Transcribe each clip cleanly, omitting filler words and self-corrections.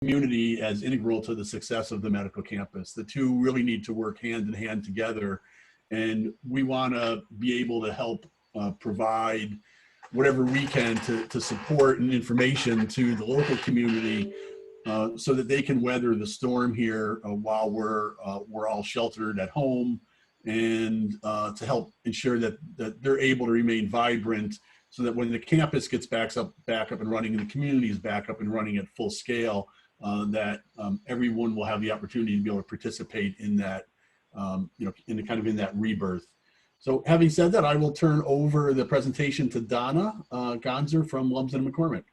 community as integral to the success of the medical campus. The two really need to work hand in hand together. And we want to be able to help provide whatever we can to support and information to the local community so that they can weather the storm here while we're all sheltered at home, and to help ensure that they're able to remain vibrant, so that when the campus gets back up and running and the community is back up and running at full scale, that everyone will have the opportunity to be able to participate in that, in that rebirth. So having said that, I will turn over the presentation to Donna Gonzer from Lumsden and McCormick.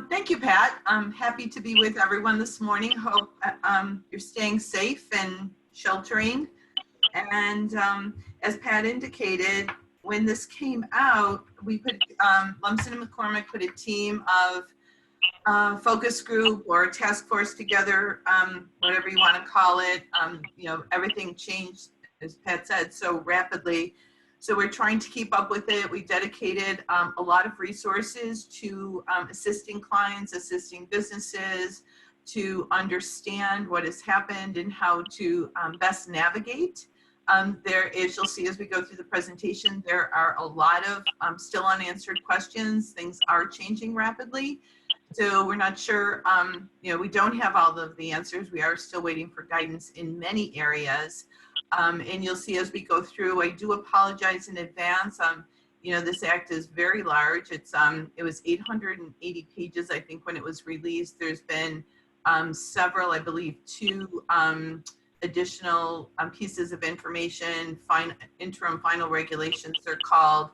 Thank you, Pat. I'm happy to be with everyone this morning. Hope you're staying safe and sheltering. And as Pat indicated, when this came out, we put, Lumsden and McCormick put a team of focus group or a task force together, whatever you want to call it. Everything changed, as Pat said, so rapidly. So we're trying to keep up with it. We dedicated a lot of resources to assisting clients, assisting businesses to understand what has happened and how to best navigate. There is, you'll see as we go through the presentation, there are a lot of still unanswered questions. Things are changing rapidly. So we're not sure, we don't have all of the answers. We are still waiting for guidance in many areas. And you'll see as we go through, I do apologize in advance. This act is very large. It was 880 pages, I think, when it was released. There's been several, I believe, 2 additional pieces of information, interim final regulations they're called.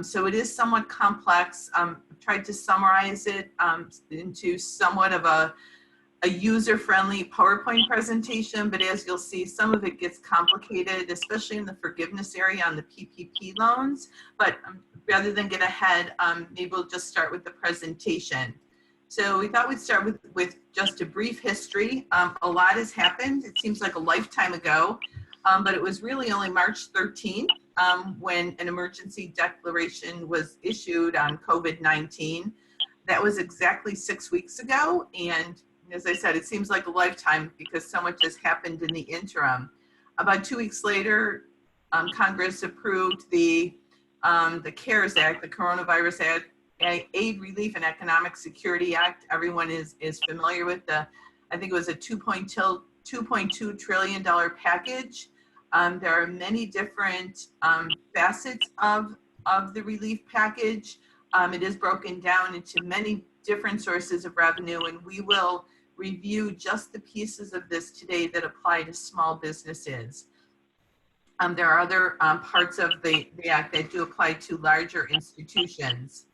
So it is somewhat complex. I've tried to summarize it into somewhat of a user-friendly PowerPoint presentation, but as you'll see, some of it gets complicated, especially in the forgiveness area on the PPP loans. But rather than get ahead, maybe we'll just start with the presentation. So we thought we'd start with just a brief history. A lot has happened. It seems like a lifetime ago, but it was really only March 13th when an emergency declaration was issued on COVID-19. That was exactly 6 weeks ago. And as I said, it seems like a lifetime because so much has happened in the interim. About 2 weeks later, Congress approved the CARES Act, the Coronavirus Aid, Relief, and Economic Security Act. Everyone is familiar with I think it was a $2.2 trillion package. There are many different facets of the relief package. It is broken down into many different sources of revenue, and we will review just the pieces of this today that apply to small businesses. There are other parts of the act that do apply to larger institutions.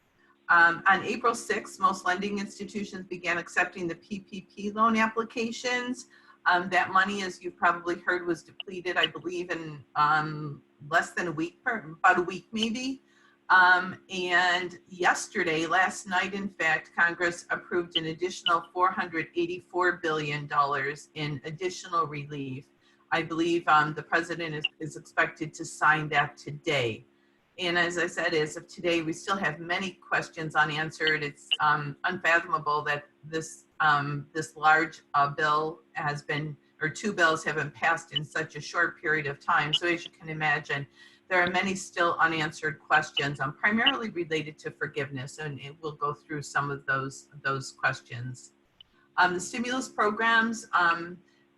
On April 6th, most lending institutions began accepting the PPP loan applications. That money, as you probably heard, was depleted, I believe, in less than a week, about a week maybe. And yesterday, last night, in fact, Congress approved an additional $484 billion in additional relief. I believe the president is expected to sign that today. And as I said, as of today, we still have many questions unanswered. It's unfathomable that this large bill has been, or 2 bills have been passed in such a short period of time. So as you can imagine, there are many still unanswered questions, primarily related to forgiveness, and we'll go through some of those questions. The stimulus programs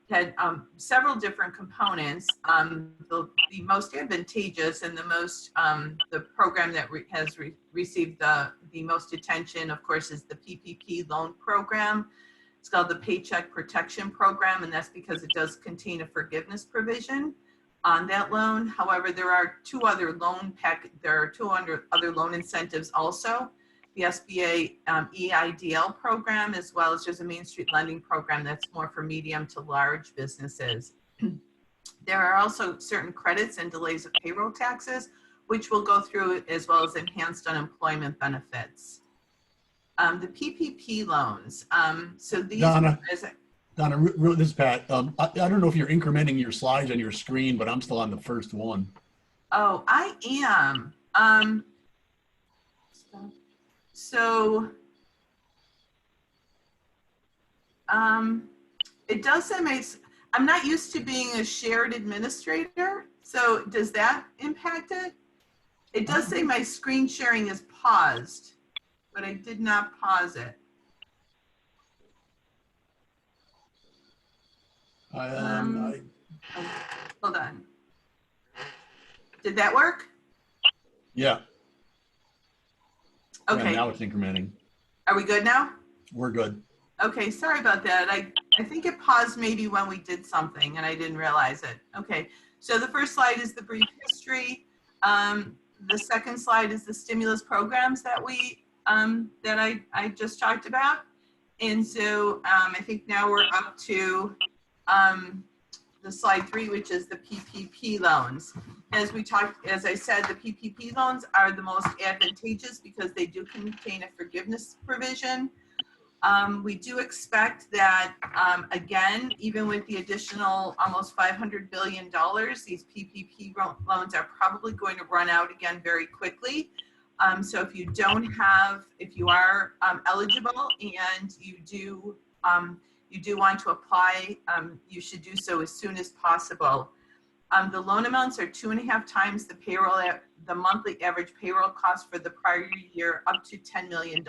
had several different components. The most advantageous and the program that has received the most attention, of course, is the PPP loan program. It's called the Paycheck Protection Program, and that's because it does contain a forgiveness provision on that loan. However, there are 2 other other loan incentives also. The SBA EIDL program, as well as there's a Main Street lending program that's more for medium to large businesses. There are also certain credits and delays of payroll taxes, which we'll go through, as well as enhanced unemployment benefits. The PPP loans. So these. Donna, this is Pat. I don't know if you're incrementing your slides on your screen, but I'm still on the first one. Oh, I am. So It does say I'm not used to being a shared administrator, so does that impact it? It does say my screen sharing is paused, but I did not pause it. Hold on. Did that work? Yeah. Okay. Yeah, now it's incrementing. Are we good now? We're good. Okay, sorry about that. I think it paused maybe when we did something and I didn't realize it. Okay, so the first slide is the brief history. The second slide is the stimulus programs that I just talked about. And so I think now we're up to the slide 3, which is the PPP loans. As I said, the PPP loans are the most advantageous because they do contain a forgiveness provision. We do expect that, again, even with the additional almost $500 billion, these PPP loans are probably going to run out again very quickly. So if you are eligible and you do want to apply, you should do so as soon as possible. The loan amounts are 2.5 times the monthly average payroll cost for the prior year, up to $10 million.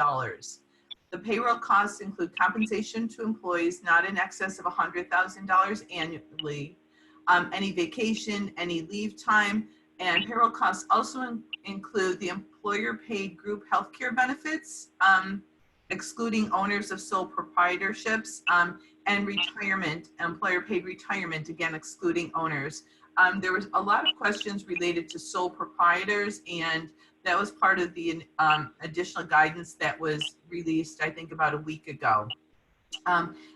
The payroll costs include compensation to employees not in excess of $100,000 annually, any vacation, any leave time, and payroll costs also include the employer-paid group healthcare benefits, excluding owners of sole proprietorships, and retirement, employer-paid retirement, again, excluding owners. There was a lot of questions related to sole proprietors, and that was part of the additional guidance that was released, I think, about a week ago.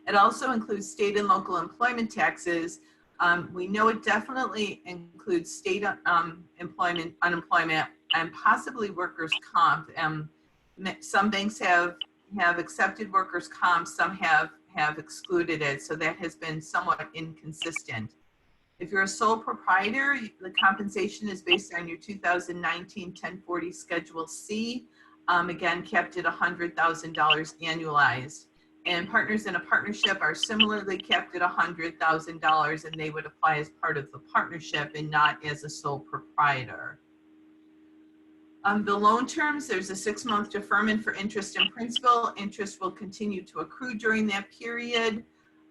It also includes state and local employment taxes. We know it definitely includes state unemployment, and possibly workers' comp. Some banks have accepted workers' comp, some have excluded it, so that has been somewhat inconsistent. If you're a sole proprietor, the compensation is based on your 2019 1040 Schedule C, again, capped at $100,000 annualized. And partners in a partnership are similarly capped at $100,000, and they would apply as part of the partnership and not as a sole proprietor. The loan terms, there's a 6-month deferment for interest and principal. Interest will continue to accrue during that period.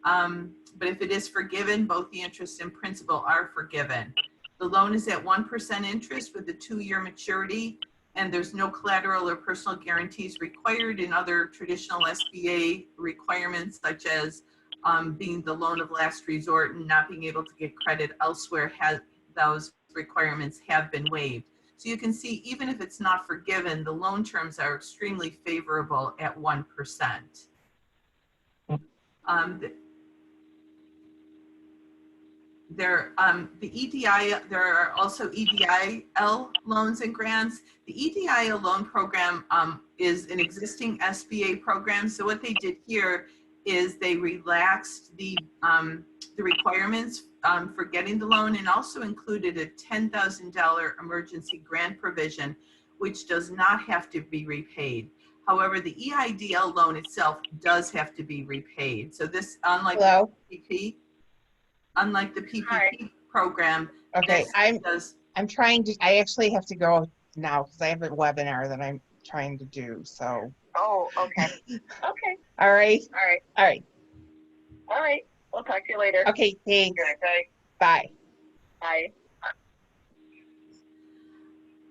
But if it is forgiven, both the interest and principal are forgiven. The loan is at 1% interest with a 2-year maturity, and there's no collateral or personal guarantees required in other traditional SBA requirements, such as being the loan of last resort and not being able to get credit elsewhere. Those requirements have been waived. So you can see, even if it's not forgiven, the loan terms are extremely favorable at 1%. There are also EDIL loans and grants. The EDIL loan program is an existing SBA program. So what they did here is they relaxed the requirements for getting the loan, and also included a $10,000 emergency grant provision, which does not have to be repaid. However, the EIDL loan itself does have to be repaid. So this, unlike the PPP, Hi. program. Okay, I actually have to go now because I have a webinar that I'm trying to do, so. Oh, okay. Okay. All right. All right. All right. All right. We'll talk to you later. Okay, thanks. Good. Okay. Bye. Bye.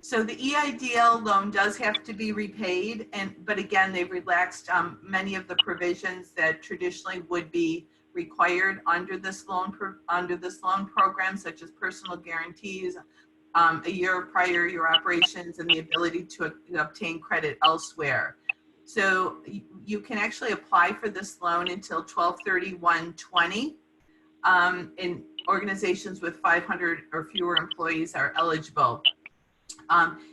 So the EIDL loan does have to be repaid, but again, they've relaxed many of the provisions that traditionally would be required under this loan program, such as personal guarantees, a year of prior year operations, and the ability to obtain credit elsewhere. So you can actually apply for this loan until 12/31/20. And organizations with 500 or fewer employees are eligible.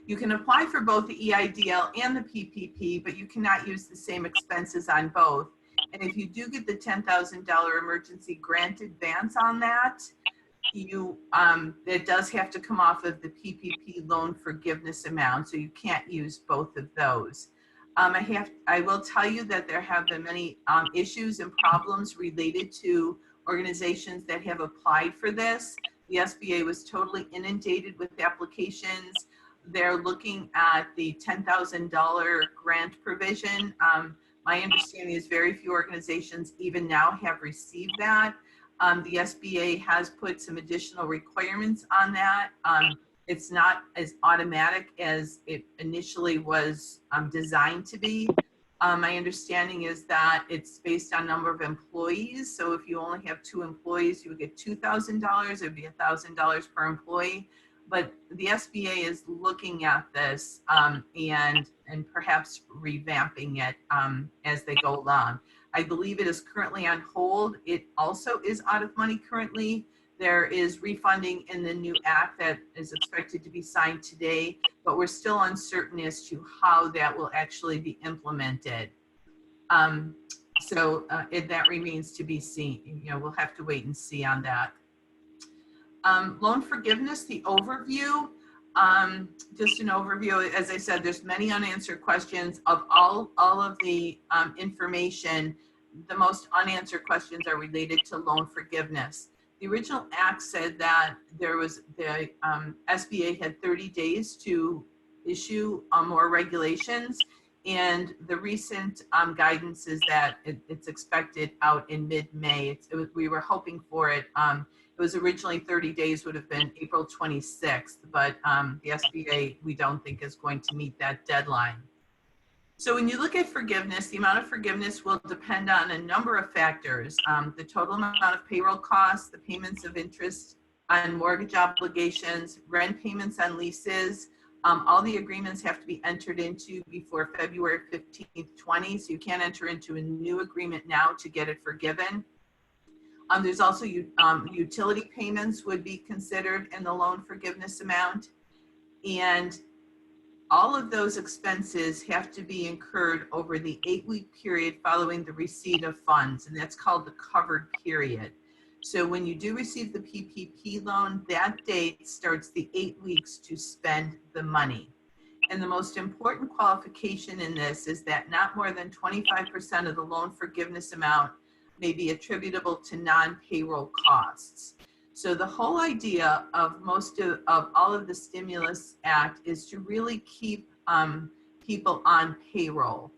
You can apply for both the EIDL and the PPP, but you cannot use the same expenses on both. And if you do get the $10,000 emergency grant advance on that, it does have to come off of the PPP loan forgiveness amount, so you can't use both of those. I will tell you that there have been many issues and problems related to organizations that have applied for this. The SBA was totally inundated with applications. They're looking at the $10,000 grant provision. My understanding is very few organizations even now have received that. The SBA has put some additional requirements on that. It's not as automatic as it initially was designed to be. My understanding is that it's based on number of employees. So if you only have 2 employees, you would get $2,000. It would be $1,000 per employee. But the SBA is looking at this and perhaps revamping it as they go along. I believe it is currently on hold. It also is out of money currently. There is refunding in the new act that is expected to be signed today, but we're still uncertain as to how that will actually be implemented. That remains to be seen. You know, we'll have to wait and see on that. Loan forgiveness, the overview. Just an overview. As I said, there's many unanswered questions of all of the information. The most unanswered questions are related to loan forgiveness. The original act said that there was the SBA had 30 days to issue more regulations, and the recent guidance is that it's expected out in mid-May. We were hoping for it. It was originally 30 days would have been April 26th, but the SBA we don't think is going to meet that deadline. So when you look at forgiveness, the amount of forgiveness will depend on a number of factors. The total amount of payroll costs, the payments of interest on mortgage obligations, rent payments on leases. All the agreements have to be entered into before February 15th, 20. So you can't enter into a new agreement now to get it forgiven. There's also utility payments would be considered in the loan forgiveness amount. And all of those expenses have to be incurred over the 8-week period following the receipt of funds, and that's called the covered period. So when you do receive the PPP loan, that date starts the 8 weeks to spend the money. And the most important qualification in this is that not more than 25% of the loan forgiveness amount may be attributable to non-payroll costs. So the whole idea of all of the Stimulus Act is to really keep people on payroll.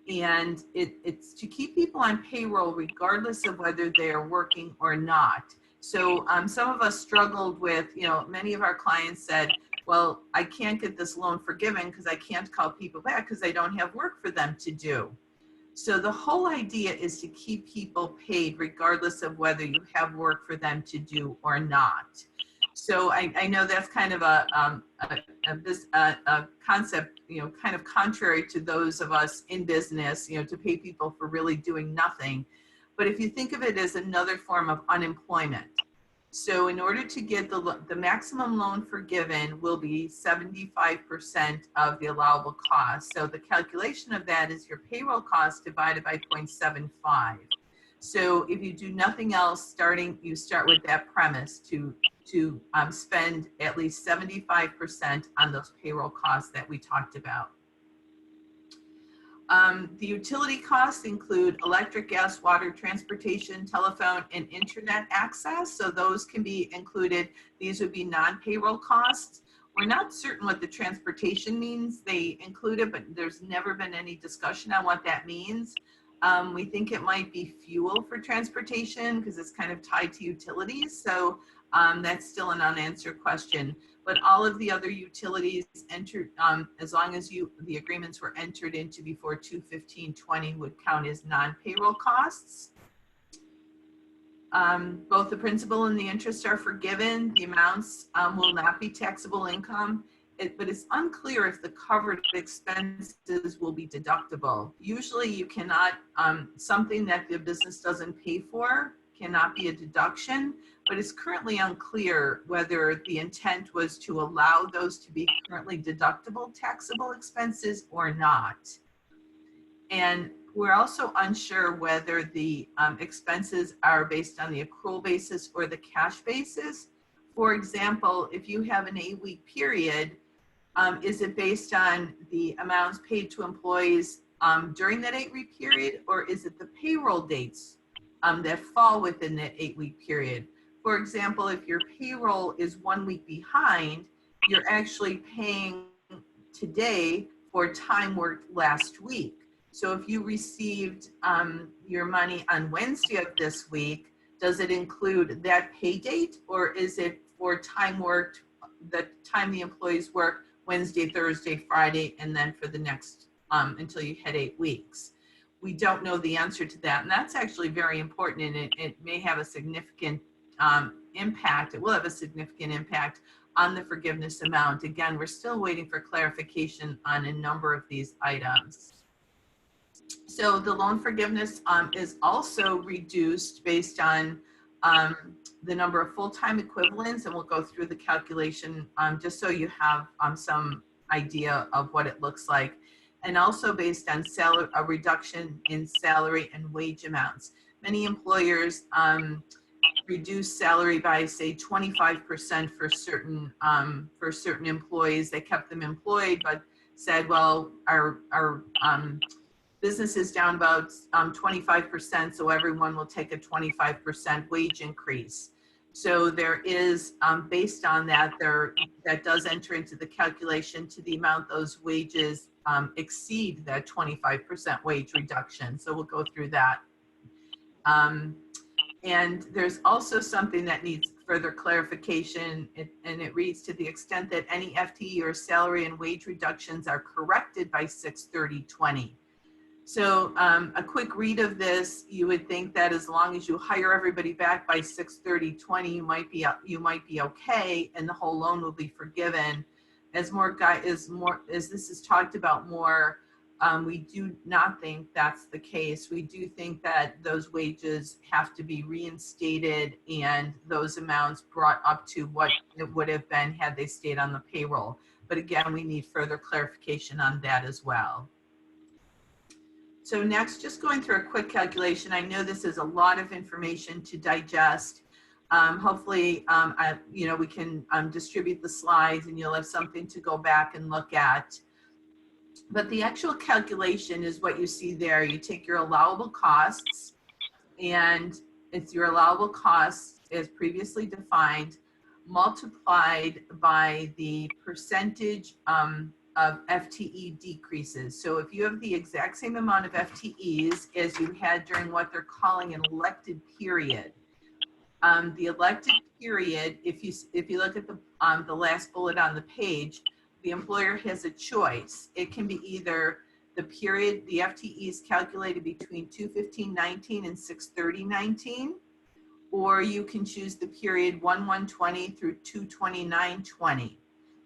And it's to keep people on payroll regardless of whether they are working or not. So some of us struggled with, many of our clients said, well, I can't get this loan forgiven because I can't call people back because I don't have work for them to do. So the whole idea is to keep people paid regardless of whether you have work for them to do or not. So I know that's kind of a concept, kind of contrary to those of us in business, to pay people for really doing nothing. But if you think of it as another form of unemployment. So in order to get the maximum loan forgiven will be 75% of the allowable cost. So the calculation of that is your payroll cost divided by 0.75. So if you do nothing else, you start with that premise to spend at least 75% on those payroll costs that we talked about. The utility costs include electric, gas, water, transportation, telephone, and internet access. So those can be included. These would be non-payroll costs. We're not certain what the transportation means. They include it, but there's never been any discussion on what that means. We think it might be fuel for transportation because it's kind of tied to utilities. So that's still an unanswered question. But all of the other utilities entered, as long as the agreements were entered into before 2/15/20 would count as non-payroll costs. Both the principal and the interest are forgiven. The amounts will not be taxable income, but it's unclear if the covered expenses will be deductible. Usually you cannot, something that the business doesn't pay for cannot be a deduction, but it's currently unclear whether the intent was to allow those to be currently deductible taxable expenses or not. And we're also unsure whether the expenses are based on the accrual basis or the cash basis. For example, if you have an 8-week period, is it based on the amounts paid to employees during that 8-week period, or is it the payroll dates that fall within that 8-week period? For example, if your payroll is 1 week behind, you're actually paying today for time worked last week. So if you received your money on Wednesday of this week, does it include that pay date, or is it for time worked, the time the employees work Wednesday, Thursday, Friday, and then for the next until you hit 8 weeks? We don't know the answer to that, and that's actually very important, and it may have a significant impact. It will have a significant impact on the forgiveness amount. Again, we're still waiting for clarification on a number of these items. So the loan forgiveness is also reduced based on the number of full-time equivalents, and we'll go through the calculation just so you have some idea of what it looks like, and also based on a reduction in salary and wage amounts. Many employers reduce salary by, say, 25% for certain employees. They kept them employed, but said, well, our business is down about 25%, so everyone will take a 25% wage increase. So there is, based on that, that does enter into the calculation to the amount those wages exceed that 25% wage reduction. So we'll go through that. And there's also something that needs further clarification, and it reads, to the extent that any FTE or salary and wage reductions are corrected by 6/30/20. So a quick read of this, you would think that as long as you hire everybody back by 6/30/20, you might be okay, and the whole loan will be forgiven. As this is talked about more, we do not think that's the case. We do think that those wages have to be reinstated and those amounts brought up to what it would have been had they stayed on the payroll. But again, we need further clarification on that as well. So next, just going through a quick calculation. I know this is a lot of information to digest. Hopefully, we can distribute the slides and you'll have something to go back and look at. But the actual calculation is what you see there. You take your allowable costs, and it's your allowable costs as previously defined, multiplied by the percentage of FTE decreases. So if you have the exact same amount of FTEs as you had during what they're calling an elected period, the elected period, if you look at the last bullet on the page, the employer has a choice. It can be either the period, the FTEs calculated between 2/15/19 and 6/30/19, or you can choose the period 1/1/20 through 2/29/20.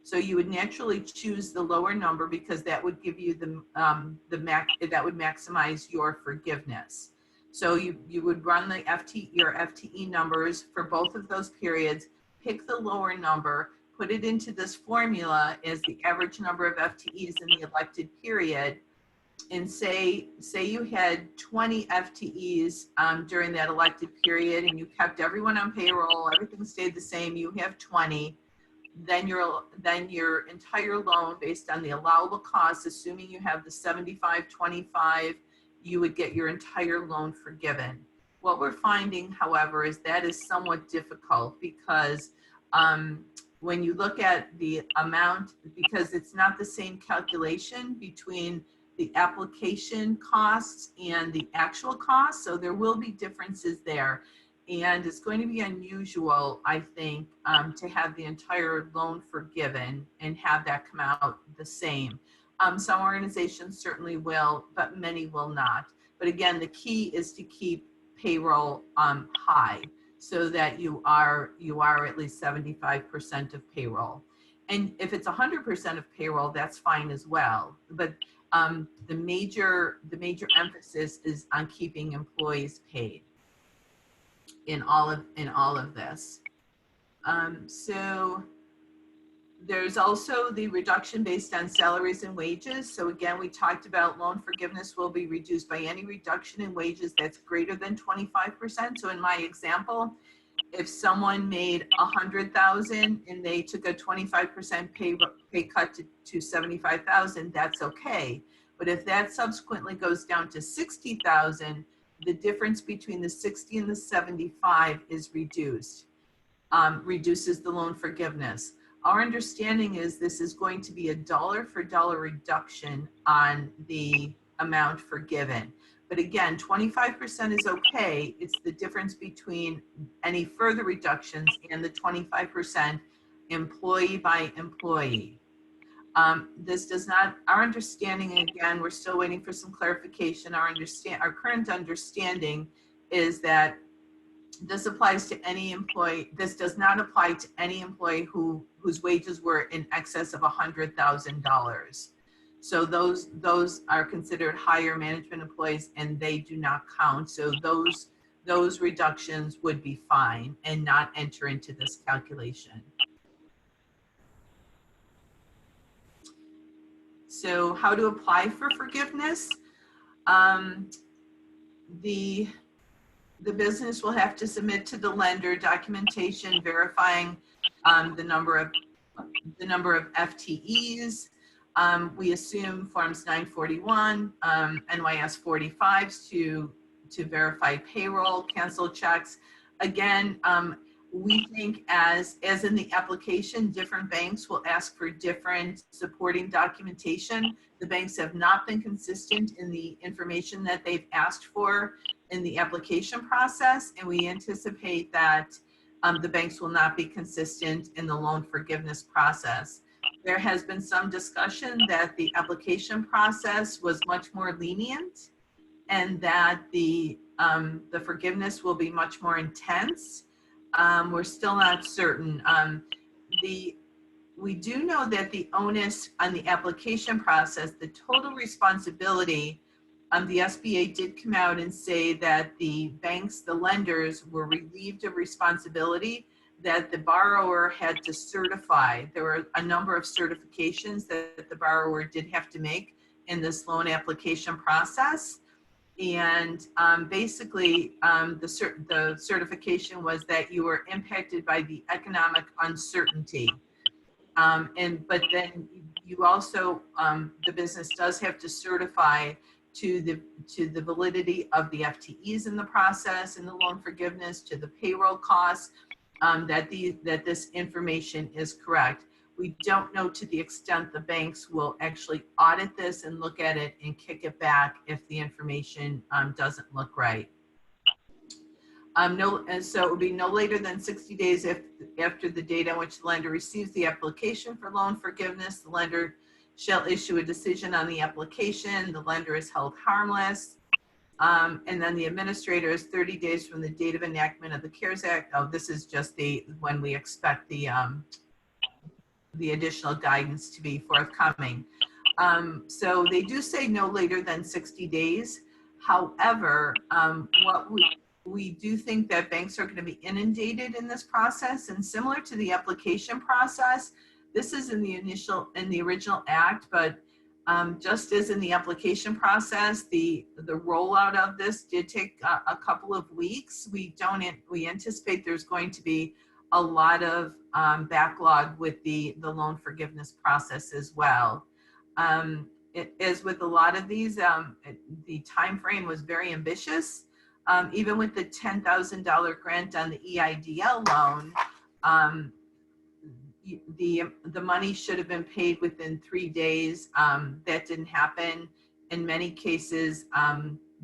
So you would naturally choose the lower number because that would give you that would maximize your forgiveness. So you would run your FTE numbers for both of those periods, pick the lower number, put it into this formula as the average number of FTEs in the elected period, and say you had 20 FTEs during that elected period, and you kept everyone on payroll, everything stayed the same, you have 20, then your entire loan based on the allowable costs, assuming you have the 75/25, you would get your entire loan forgiven. What we're finding, however, is that is somewhat difficult because when you look at the amount, because it's not the same calculation between the application costs and the actual costs, so there will be differences there. And it's going to be unusual, I think, to have the entire loan forgiven and have that come out the same. Some organizations certainly will, but many will not. But again, the key is to keep payroll high so that you are at least 75% of payroll. And if it's 100% of payroll, that's fine as well. But the major emphasis is on keeping employees paid in all of this. So there's also the reduction based on salaries and wages. So again, we talked about loan forgiveness will be reduced by any reduction in wages that's greater than 25%. So in my example, if someone made $100,000 and they took a 25% pay cut to $75,000, that's okay. But if that subsequently goes down to 60,000, the difference between the 60 and the 75 is reduced, reduces the loan forgiveness. Our understanding is this is going to be a dollar for dollar reduction on the amount forgiven. But again, 25% is okay. It's the difference between any further reductions and the 25% employee by employee. This does not, our understanding, again, we're still waiting for some clarification. Our current understanding is that this applies to any employee. This does not apply to any employee whose wages were in excess of $100,000. So those are considered higher management employees and they do not count. So those reductions would be fine and not enter into this calculation. So how to apply for forgiveness? The business will have to submit to the lender documentation verifying the number of FTEs. We assume forms 941, NYS 45s to verify payroll, cancel checks. Again, we think as in the application, different banks will ask for different supporting documentation. The banks have not been consistent in the information that they've asked for in the application process, and we anticipate that the banks will not be consistent in the loan forgiveness process. There has been some discussion that the application process was much more lenient and that the forgiveness will be much more intense. We're still not certain. We do know that the onus on the application process, the total responsibility, the SBA did come out and say that the banks, the lenders, were relieved of responsibility that the borrower had to certify. There were a number of certifications that the borrower did have to make in this loan application process. And basically, the certification was that you were impacted by the economic uncertainty. But then you also, the business does have to certify to the validity of the FTEs in the process, in the loan forgiveness, to the payroll costs, that this information is correct. We don't know to the extent the banks will actually audit this and look at it and kick it back if the information doesn't look right. And so it would be no later than 60 days after the date on which the lender receives the application for loan forgiveness. The lender shall issue a decision on the application. The lender is held harmless. And then the administrator is 30 days from the date of enactment of the CARES Act. Oh, this is just when we expect the additional guidance to be forthcoming. So they do say no later than 60 days. However, what we do think that banks are going to be inundated in this process, and similar to the application process, this is in the original act, but just as in the application process, the rollout of this did take a couple of weeks. We anticipate there's going to be a lot of backlog with the loan forgiveness process as well. As with a lot of these, the time frame was very ambitious. Even with the $10,000 grant on the EIDL loan, the money should have been paid within 3 days. That didn't happen. In many cases,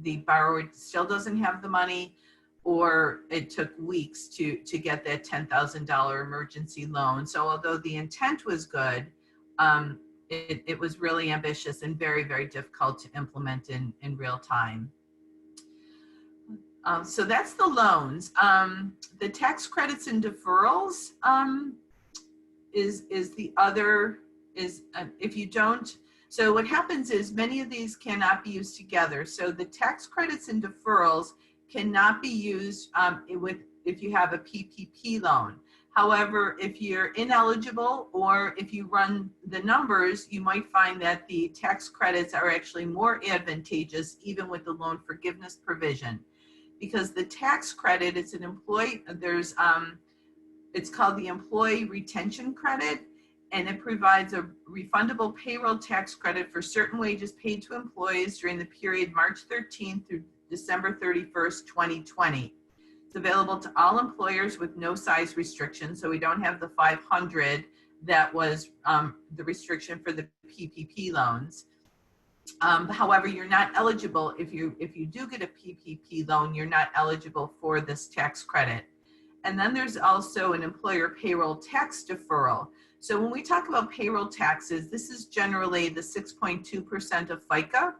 the borrower still doesn't have the money, or it took weeks to get that $10,000 emergency loan. So although the intent was good, it was really ambitious and very, very difficult to implement in real time. So that's the loans. The tax credits and deferrals is the other, if you don't, so what happens is many of these cannot be used together. So the tax credits and deferrals cannot be used if you have a PPP loan. However, if you're ineligible or if you run the numbers, you might find that the tax credits are actually more advantageous even with the loan forgiveness provision. Because the tax credit, it's called the employee retention credit, and it provides a refundable payroll tax credit for certain wages paid to employees during the period March 13th through December 31st, 2020. It's available to all employers with no size restriction, so we don't have the 500 that was the restriction for the PPP loans. However, you're not eligible if you do get a PPP loan, you're not eligible for this tax credit. And then there's also an employer payroll tax deferral. So when we talk about payroll taxes, this is generally the 6.2% of FICA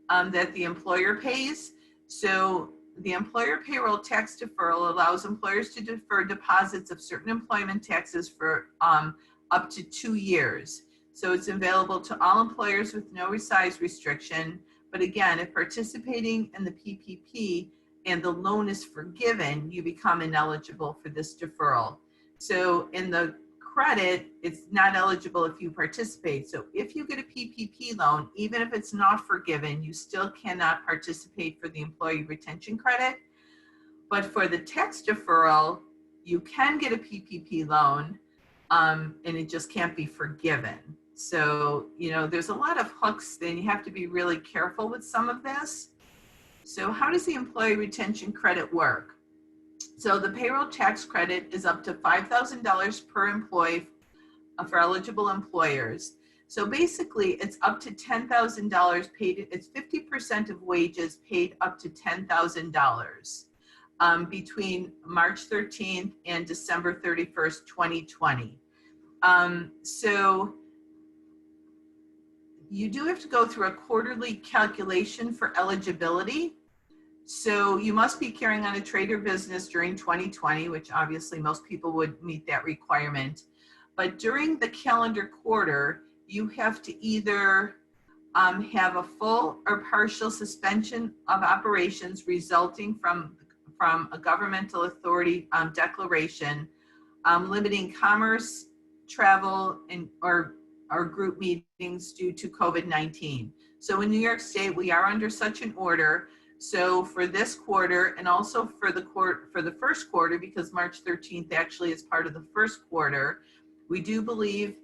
that the employer pays. So the employer payroll tax deferral allows employers to defer deposits of certain employment taxes for up to 2 years. So it's available to all employers with no size restriction. But again, if participating in the PPP and the loan is forgiven, you become ineligible for this deferral. So in the credit, it's not eligible if you participate. So if you get a PPP loan, even if it's not forgiven, you still cannot participate for the employee retention credit. But for the tax deferral, you can get a PPP loan, and it just can't be forgiven. So, you know, there's a lot of hooks, then you have to be really careful with some of this. So how does the employee retention credit work? So the payroll tax credit is up to $5,000 per employee for eligible employers. So basically it's up to $10,000 paid. It's 50% of wages paid up to $10,000 between March 13th and December 31st, 2020. So you do have to go through a quarterly calculation for eligibility. So you must be carrying on a trade or business during 2020, which obviously most people would meet that requirement. But during the calendar quarter, you have to either have a full or partial suspension of operations resulting from a governmental authority declaration limiting commerce, travel, and or group meetings due to COVID-19. So in New York State, we are under such an order. So for this quarter, and also for the first quarter, because March 13th actually is part of the first quarter, we do believe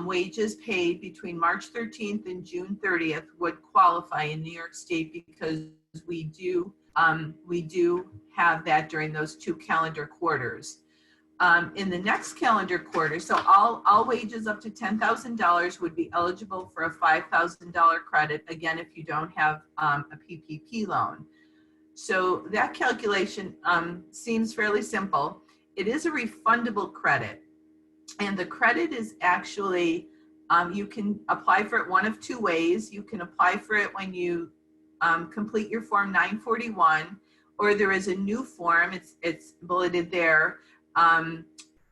wages paid between March 13th and June 30th would qualify in New York State, because we do have that during those 2 calendar quarters. In the next calendar quarter, so all wages up to $10,000 would be eligible for a $5,000 credit, again, if you don't have a PPP loan. So that calculation seems fairly simple. It is a refundable credit, and the credit is actually, you can apply for it one of 2 ways. You can apply for it when you complete your Form 941, or there is a new form, it's bulleted there.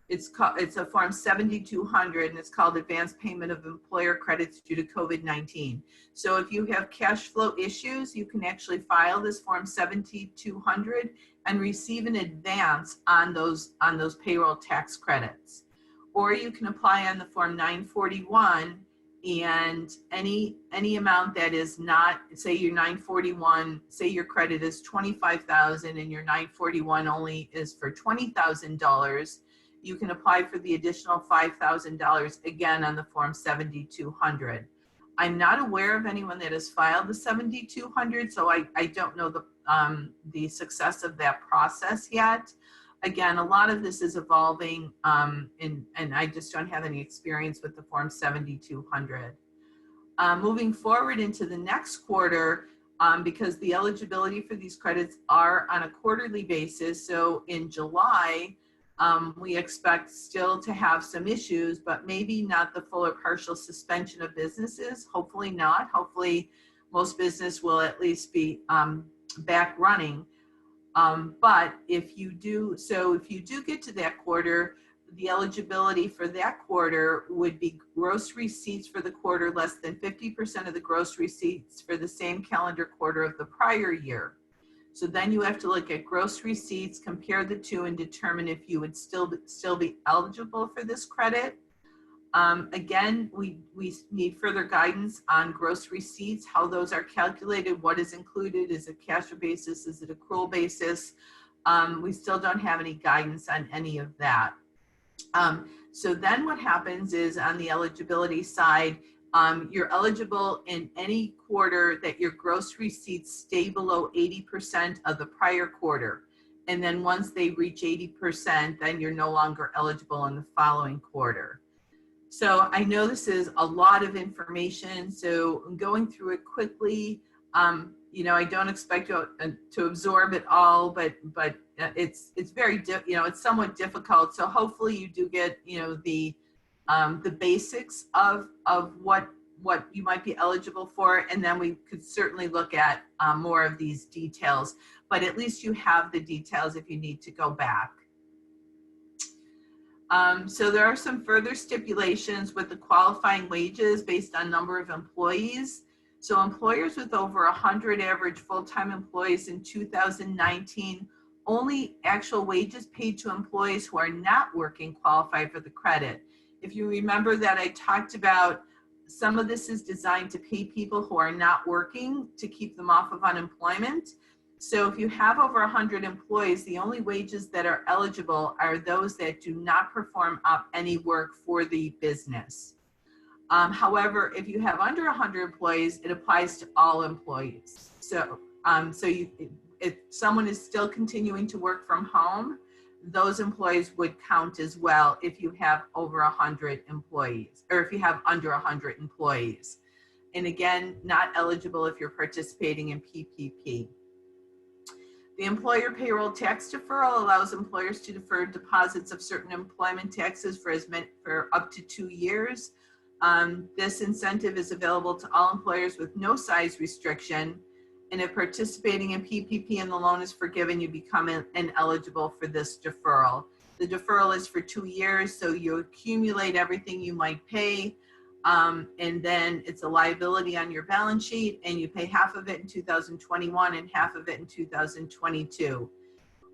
It's a Form 7200, and it's called Advanced Payment of Employer Credits Due to COVID-19. So if you have cash flow issues, you can actually file this Form 7200 and receive an advance on those payroll tax credits. Or you can apply on the Form 941, and any amount that is not, say your 941, say your credit is $25,000 and your 941 only is for $20,000, you can apply for the additional $5,000 again on the Form 7200. I'm not aware of anyone that has filed the 7200, so I don't know the success of that process yet. Again, a lot of this is evolving, and I just don't have any experience with the Form 7200. Moving forward into the next quarter, because the eligibility for these credits are on a quarterly basis, so in July, we expect still to have some issues, but maybe not the full or partial suspension of businesses. Hopefully not. Hopefully most business will at least be back running. But if you do get to that quarter, the eligibility for that quarter would be gross receipts for the quarter less than 50% of the gross receipts for the same calendar quarter of the prior year. So then you have to look at gross receipts, compare the two, and determine if you would still be eligible for this credit. Again, we need further guidance on gross receipts, how those are calculated, what is included, is it cash basis, is it accrual basis? We still don't have any guidance on any of that. So then what happens is on the eligibility side, you're eligible in any quarter that your gross receipts stay below 80% of the prior quarter. And then once they reach 80%, then you're no longer eligible in the following quarter. So I know this is a lot of information, so I'm going through it quickly. You know, I don't expect you to absorb it all, but it's very, it's somewhat difficult. So hopefully you do get, the basics of what you might be eligible for, and then we could certainly look at more of these details. But at least you have the details if you need to go back. So there are some further stipulations with the qualifying wages based on number of employees. So employers with over 100 average full-time employees in 2019, only actual wages paid to employees who are not working qualify for the credit. If you remember that I talked about some of this is designed to pay people who are not working to keep them off of unemployment. So if you have over 100 employees, the only wages that are eligible are those that do not perform up any work for the business. However, if you have under 100 employees, it applies to all employees. So, if someone is still continuing to work from home, those employees would count as well if you have over 100 employees, or if you have under 100 employees. And again, not eligible if you're participating in PPP. The employer payroll tax deferral allows employers to defer deposits of certain employment taxes for up to 2 years. This incentive is available to all employers with no size restriction. And if participating in PPP and the loan is forgiven, you become ineligible for this deferral. The deferral is for 2 years, so you accumulate everything you might pay, and then it's a liability on your balance sheet, and you pay half of it in 2021 and half of it in 2022.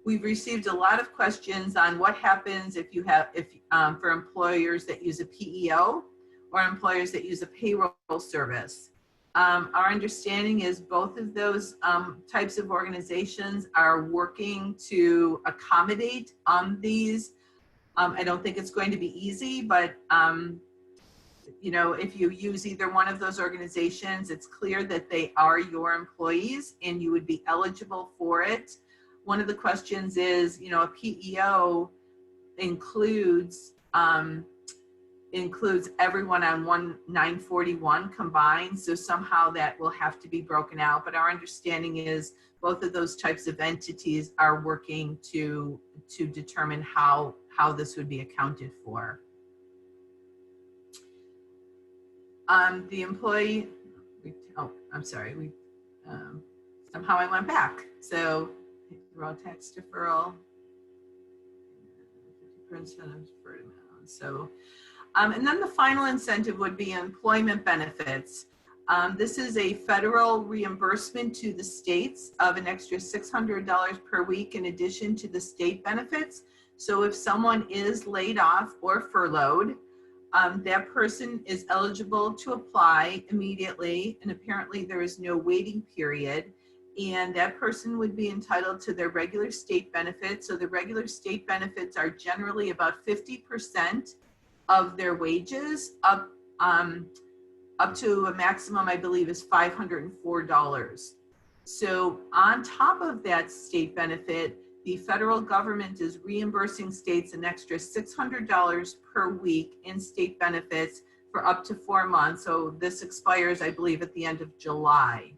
We've received a lot of questions on what happens if for employers that use a PEO or employers that use a payroll service. Our understanding is both of those types of organizations are working to accommodate these. I don't think it's going to be easy, but if you use either one of those organizations, it's clear that they are your employees and you would be eligible for it. One of the questions is, a PEO includes everyone on 941 combined, so somehow that will have to be broken out. But our understanding is both of those types of entities are working to determine how this would be accounted for. The employee, I'm sorry, somehow I went back. So payroll tax deferral, so. And then the final incentive would be employment benefits. This is a federal reimbursement to the states of an extra $600 per week in addition to the state benefits. So if someone is laid off or furloughed, that person is eligible to apply immediately, and apparently there is no waiting period. And that person would be entitled to their regular state benefits. So the regular state benefits are generally about 50% of their wages, up to a maximum, I believe, is $504. So on top of that state benefit, the federal government is reimbursing states an extra $600 per week in state benefits for up to 4 months. So this expires, I believe, at the end of July.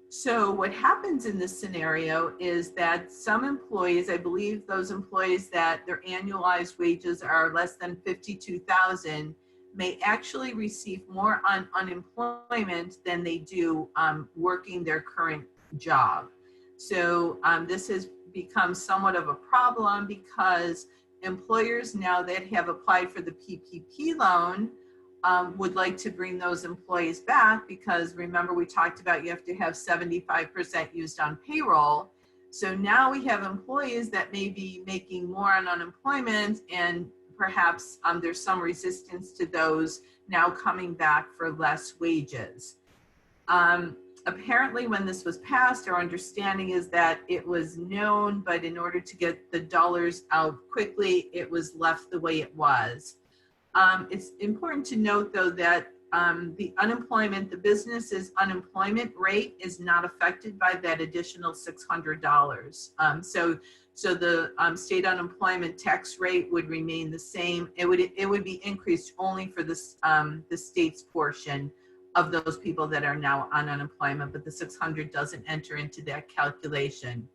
So what happens in this scenario is that some employees, I believe those employees that their annualized wages are less than $52,000, may actually receive more unemployment than they do working their current job. So this has become somewhat of a problem because employers now that have applied for the PPP loan would like to bring those employees back, because remember we talked about you have to have 75% used on payroll. So now we have employees that may be making more on unemployment, and perhaps there's some resistance to those now coming back for less wages. Apparently when this was passed, our understanding is that it was known, but in order to get the dollars out quickly, it was left the way it was. It's important to note though that the business's unemployment rate is not affected by that additional $600. So the state unemployment tax rate would remain the same. It would be increased only for this the state's portion of those people that are now on unemployment, but the 600 doesn't enter into that calculation.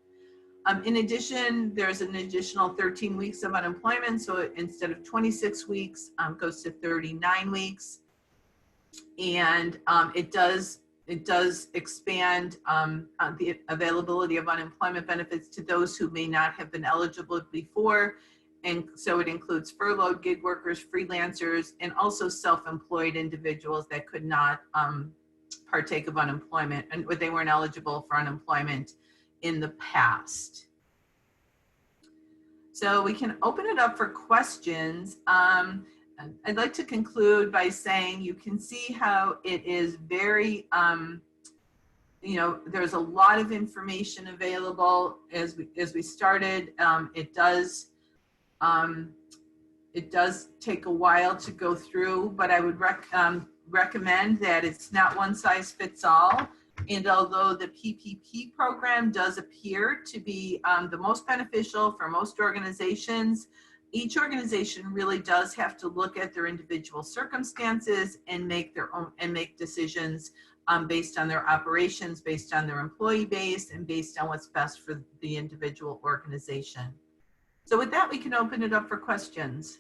In addition, there's an additional 13 weeks of unemployment. So instead of 26 weeks, goes to 39 weeks. And it does expand the availability of unemployment benefits to those who may not have been eligible before. And so it includes furloughed gig workers, freelancers, and also self-employed individuals that could not partake of unemployment and they weren't eligible for unemployment in the past. So we can open it up for questions. I'd like to conclude by saying you can see how it is very, there's a lot of information available as we started. It does take a while to go through, but I would recommend that it's not one size fits all. And although the PPP program does appear to be the most beneficial for most organizations, each organization really does have to look at their individual circumstances and make decisions based on their operations, based on their employee base, and based on what's best for the individual organization. So with that, we can open it up for questions.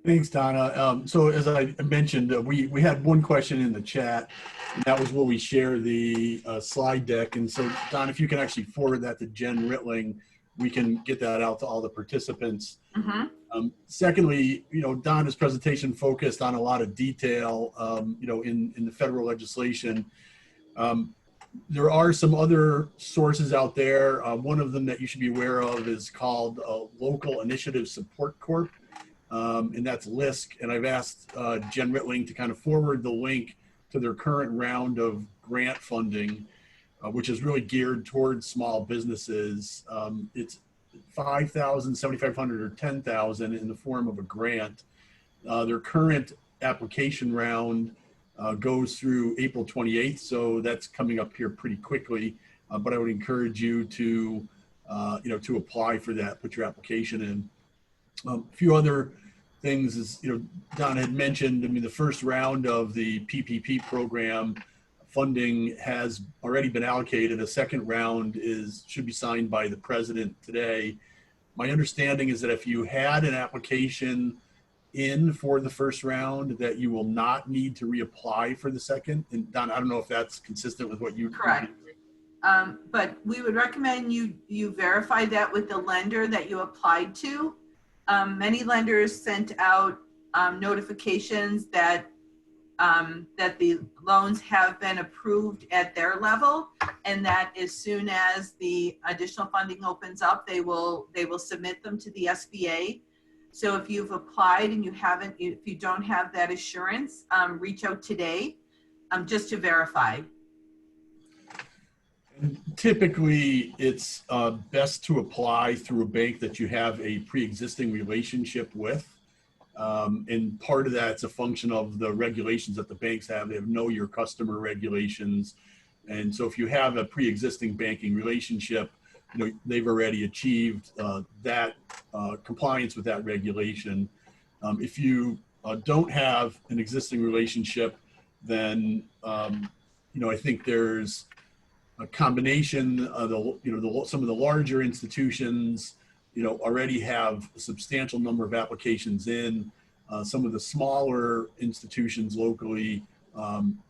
Thanks, Donna. So as I mentioned, we had one question in the chat, and that was will we share the slide deck. And so, Don, if you can actually forward that to Jen Rittling, we can get that out to all the participants. Mm-hmm. Secondly, Donna's presentation focused on a lot of detail, in the federal legislation. There are some other sources out there. One of them that you should be aware of is called Local Initiative Support Corp. And that's LISC. And I've asked Jen Rittling to kind of forward the link to their current round of grant funding, which is really geared towards small businesses. It's $5,000, $7,500, or $10,000 in the form of a grant. Their current application round goes through April 28th, so that's coming up here pretty quickly. But I would encourage you to, to apply for that, put your application in. A few other things is, Don had mentioned, the first round of the PPP program funding has already been allocated. A second round should be signed by the president today. My understanding is that if you had an application in for the first round, that you will not need to reapply for the second. And Don, I don't know if that's consistent with what you. Correct. But we would recommend you verify that with the lender that you applied to. Many lenders sent out notifications that the loans have been approved at their level, and that as soon as the additional funding opens up, they will submit them to the SBA. So if you've applied and if you don't have that assurance, reach out today just to verify. Typically, it's best to apply through a bank that you have a pre-existing relationship with. And part of that's a function of the regulations that the banks have. They have know your customer regulations. And so if you have a pre-existing banking relationship, they've already achieved that compliance with that regulation. If you don't have an existing relationship, then, I think there's a combination of some of the larger institutions, already have a substantial number of applications in. Some of the smaller institutions locally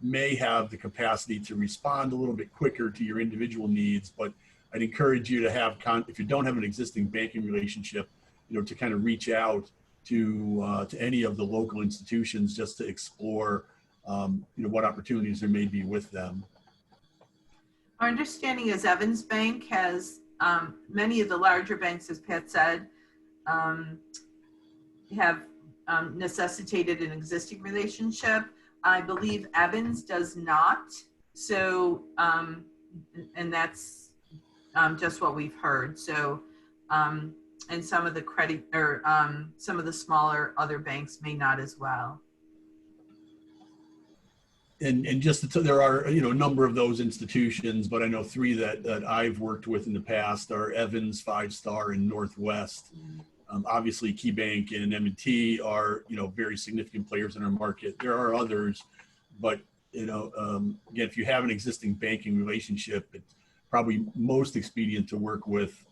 may have the capacity to respond a little bit quicker to your individual needs, but I'd encourage you to have, if you don't have an existing banking relationship, to kind of reach out to any of the local institutions just to explore, what opportunities there may be with them. Our understanding is Evans Bank has many of the larger banks, as Pat said, have necessitated an existing relationship. I believe Evans does not. So, and that's just what we've heard. So, and some of the credit or some of the smaller other banks may not as well. And just there are, a number of those institutions, but I know three that I've worked with in the past are Evans, 5 Star, and Northwest. Obviously, KeyBank and M&T are, very significant players in our market. There are others, but, again, if you have an existing banking relationship, it's probably most expedient to work with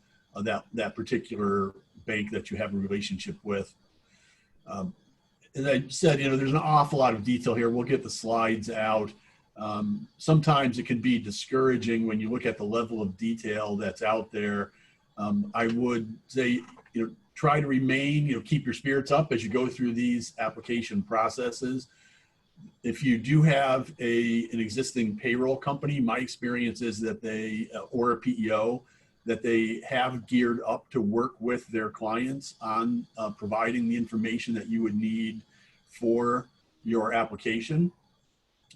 that particular bank that you have a relationship with. As I said, there's an awful lot of detail here. We'll get the slides out. Sometimes it can be discouraging when you look at the level of detail that's out there. I would say, try to remain, keep your spirits up as you go through these application processes. If you do have an existing payroll company, my experience is that or a PEO, that they have geared up to work with their clients on providing the information that you would need for your application.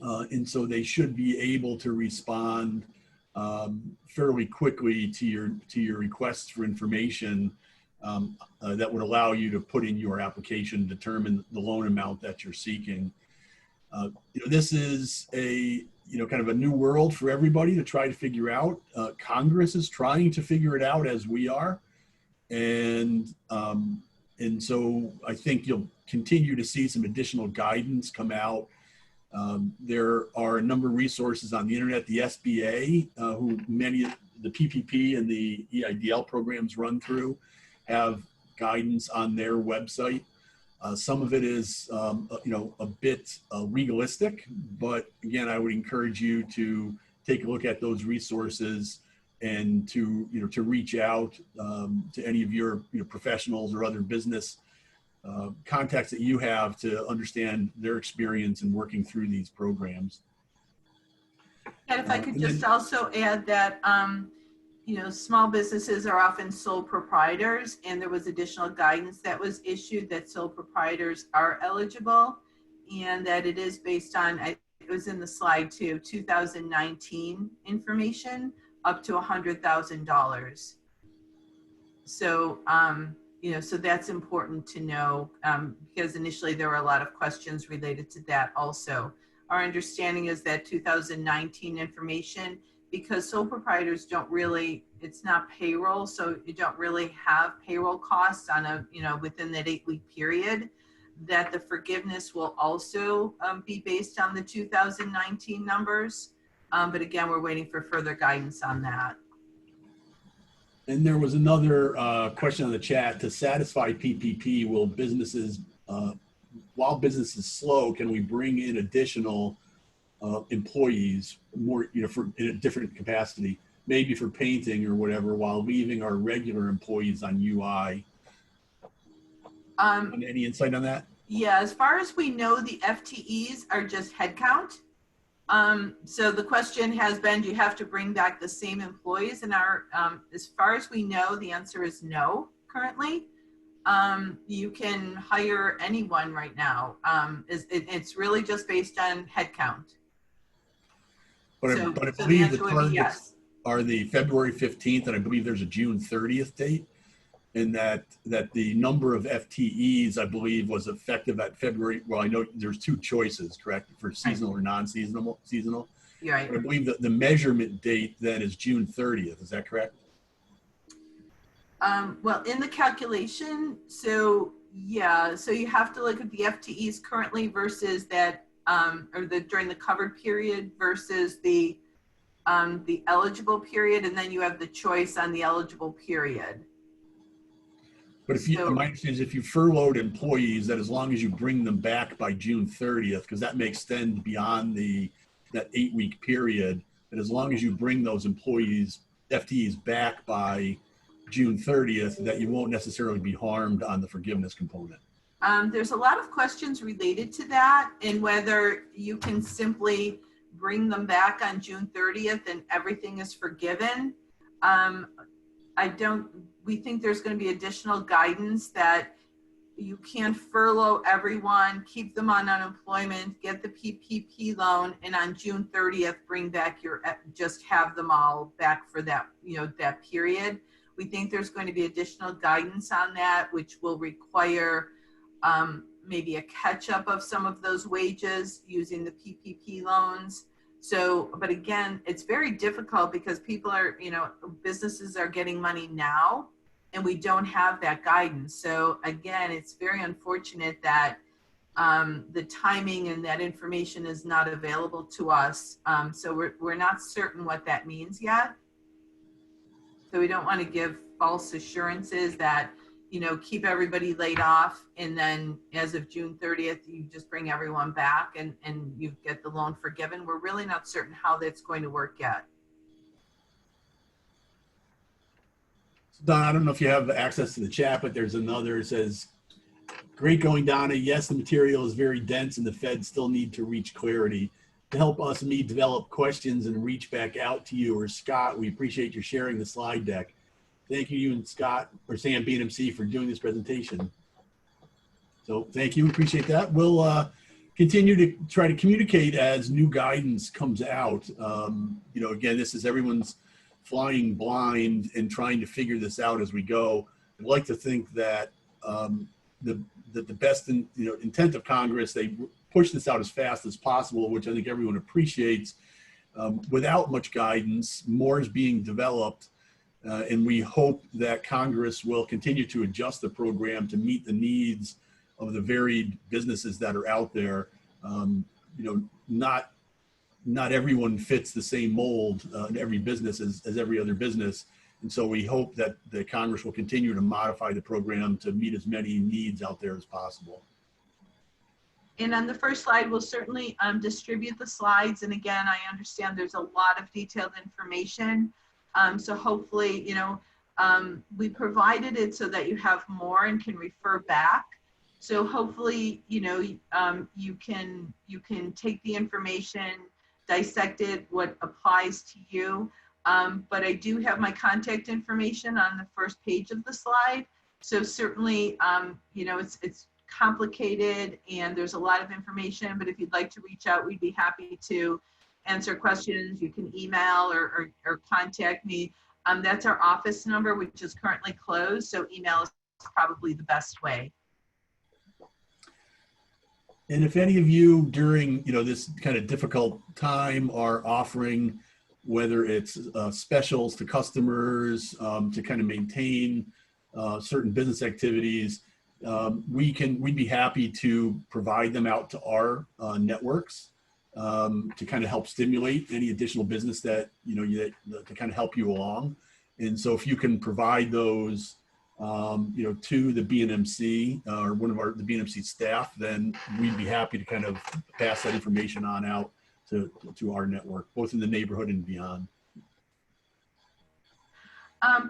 And so they should be able to respond fairly quickly to your requests for information that would allow you to put in your application, determine the loan amount that you're seeking. This is kind of a new world for everybody to try to figure out. Congress is trying to figure it out as we are. And so I think you'll continue to see some additional guidance come out. There are a number of resources on the internet. The SBA, who many of the PPP and the EIDL programs run through, have guidance on their website. Some of it is, a bit legalistic, but again, I would encourage you to take a look at those resources and to reach out to any of your professionals or other business contacts that you have to understand their experience in working through these programs. And if I could just also add that, small businesses are often sole proprietors, and there was additional guidance that was issued that sole proprietors are eligible, and that it is based on, it was in the slide too, 2019 information up to $100,000. So, so that's important to know because initially there were a lot of questions related to that also. Our understanding is that 2019 information, because sole proprietors don't really, it's not payroll, so you don't really have payroll costs on a, within that 8-week period, that the forgiveness will also be based on the 2019 numbers. But again, we're waiting for further guidance on that. And there was another question on the chat. To satisfy PPP, will businesses, while business is slow, can we bring in additional employees more, in a different capacity, maybe for painting or whatever, while leaving our regular employees on UI? Any insight on that? Yeah, as far as we know, the FTEs are just headcount. So the question has been, do you have to bring back the same employees? And as far as we know, the answer is no currently. You can hire anyone right now. It's really just based on headcount. But I believe the targets are the February 15th, and I believe there's a June 30th date, and that the number of FTEs, I believe, was effective at February. Well, I know there's two choices, correct, for seasonal or non-seasonal. You're right. But I believe that the measurement date then is June 30th. Is that correct? Well, in the calculation, so yeah, so you have to look at the FTEs currently versus that, or during the covered period versus the eligible period, and then you have the choice on the eligible period. But my understanding is if you furloughed employees, that as long as you bring them back by June 30th, because that may extend beyond that 8-week period, that as long as you bring those FTEs back by June 30th, that you won't necessarily be harmed on the forgiveness component. There's a lot of questions related to that, and whether you can simply bring them back on June 30th and everything is forgiven. We think there's going to be additional guidance that, you can furlough everyone, keep them on unemployment, get the PPP loan, and on June 30th, bring back your, just have them all back for that, that period. We think there's going to be additional guidance on that, which will require maybe a catch up of some of those wages using the PPP loans. So, but again, it's very difficult because people are, businesses are getting money now, and we don't have that guidance. So again, it's very unfortunate that the timing and that information is not available to us. So we're not certain what that means yet. So we don't want to give false assurances that, keep everybody laid off, and then as of June 30th, you just bring everyone back and you get the loan forgiven. We're really not certain how that's going to work yet. Don, I don't know if you have access to the chat, but there's another. It says, great going, Donna. Yes, the material is very dense and the Fed still need to reach clarity. To help us develop questions and reach back out to you or Scott, we appreciate your sharing the slide deck. Thank you and Scott, or Sam BNMC, for doing this presentation. So thank you, appreciate that. We'll continue to try to communicate as new guidance comes out. Again, this is everyone's flying blind and trying to figure this out as we go. I'd like to think that the best intent of Congress, they push this out as fast as possible, which I think everyone appreciates. Without much guidance, more is being developed, and we hope that Congress will continue to adjust the program to meet the needs of the varied businesses that are out there. Not everyone fits the same mold in every business as every other business. And so we hope that the Congress will continue to modify the program to meet as many needs out there as possible. And on the first slide, we'll certainly distribute the slides. And again, I understand there's a lot of detailed information. So hopefully, we provided it so that you have more and can refer back. So hopefully, you can take the information, dissect it, what applies to you. But I do have my contact information on the first page of the slide. So certainly, it's complicated and there's a lot of information, but if you'd like to reach out, we'd be happy to answer questions. You can email or contact me. That's our office number, which is currently closed. So email is probably the best way. And if any of you during this kind of difficult time are offering, whether it's specials to customers to kind of maintain certain business activities, we'd be happy to provide them out to our networks to kind of help stimulate any additional business that to kind of help you along. And so if you can provide those to the BNMC or one of the BNMC staff, then we'd be happy to kind of pass that information on out to our network, both in the neighborhood and beyond.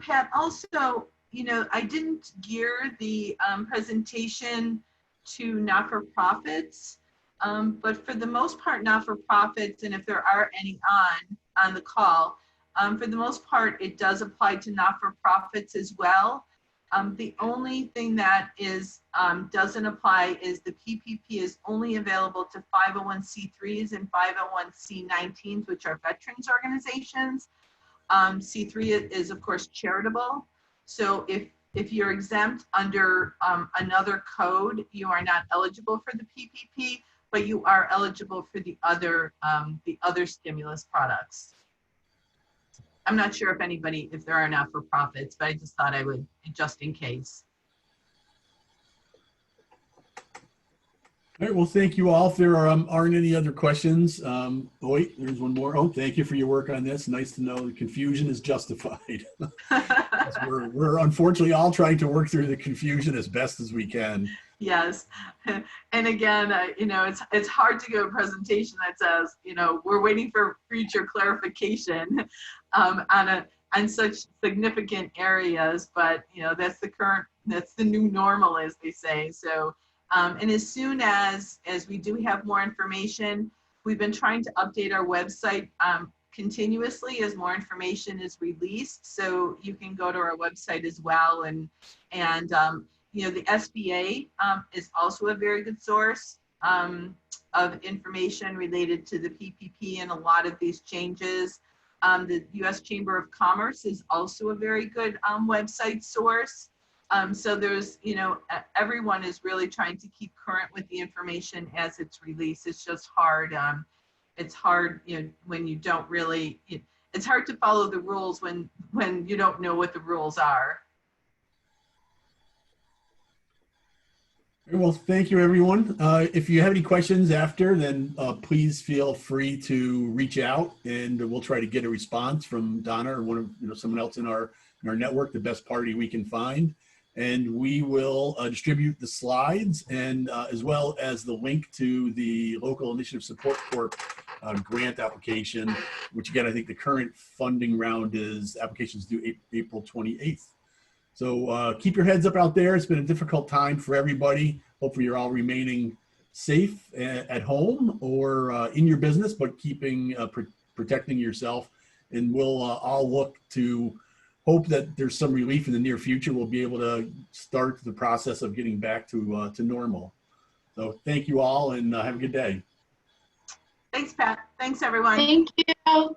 Pat, also, I didn't gear the presentation to not-for-profits, but for the most part, not-for-profits, and if there are any on the call, for the most part, it does apply to not-for-profits as well. The only thing that doesn't apply is the PPP is only available to 501c3s and 501c19s, which are veterans organizations. C3 is of course charitable. So if you're exempt under another code, you are not eligible for the PPP, but you are eligible for the other stimulus products. I'm not sure if there are not-for-profits, but I just thought I would, just in case. All right, well, thank you all. If there aren't any other questions, oh wait, there's one more. Oh, thank you for your work on this. Nice to know the confusion is justified. we're unfortunately all trying to work through the confusion as best as we can. Yes, and again, it's hard to give a presentation that says, we're waiting for future clarification on such significant areas, but that's the new normal, as they say. So, and as soon as we do have more information, we've been trying to update our website continuously as more information is released. So you can go to our website as well, and you know, the SBA is also a very good source of information related to the PPP and a lot of these changes. The U.S. Chamber of Commerce is also a very good website source. So there's, you know, everyone is really trying to keep current with the information as it's released. It's just hard. It's hard, you know, when you don't really, it's hard to follow the rules when you don't know what the rules are. Well, thank you, everyone. If you have any questions after, then please feel free to reach out, and we'll try to get a response from Donna or one of, you know, someone else in our network, the best party we can find. And we will distribute the slides and as well as the link to the Local Initiative Support Corp grant application, which again, I think the current funding round is applications due April 28th. So keep your heads up out there. It's been a difficult time for everybody. Hopefully you're all remaining safe at home or in your business, but keeping protecting yourself. And we'll all look to hope that there's some relief in the near future. We'll be able to start the process of getting back to normal. So thank you all, and have a good day. Thanks, Pat. Thanks, everyone. Thank you.